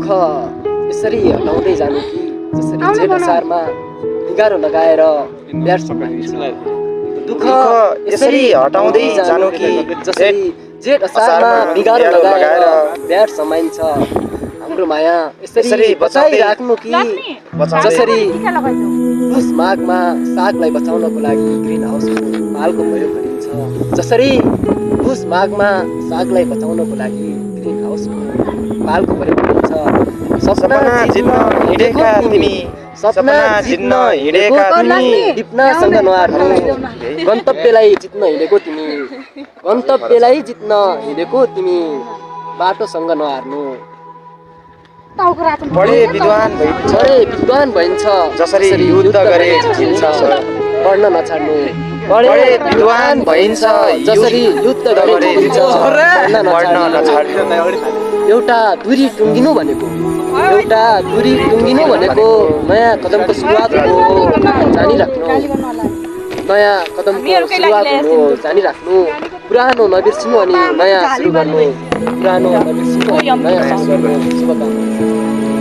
यसरी हटाउँदै जानु कि जसरी जेठ असारमा निगारो लगाएर ब्याट समाइन्छ दुःख यसरी हटाउँदै जानु कि जसरी जेठ असारमा निगारो लगाएर ब्याट समाइन्छ हाम्रो माया यसरी बचाइराख्नु कि जसरी पुस माघमा सागलाई बचाउनको लागि ग्रिन हाउसको पालको प्रयोग गरिन्छ जसरी पुस माघमा सागलाई बचाउनको लागि ग्रिन हाउसको पालको प्रयोग गरिन्छ सपना जित्न हिँडेका तिमी सपना जित्न हिँडेका तिमी डिप्नासँग नहार्नु गन्तव्यलाई जित्न हिँडेको तिमी गन्तव्यलाई जित्न हिँडेको तिमी बाटोसँग नहार्नु बढे विद्वान भइन्छ जसरी युद्ध गरे जित्छ पढ्न नछाड्नु बढे विद्वान भइन्छ जसरी युद्ध गरे जित्छ पढ्न नछाड्नु एउटा दूरी टुङ्गिनु भनेको नयाँ कदमको सुरुवात हो जानिराख्नु नयाँ कदमको सुरुवात हो जानिराख्नु पुरानो नबिर्सिनु अनि नयाँ सुरु गर्नु पुरानो नबिर्सिनु अनि नयाँ सुरु गर्नु शुभकामना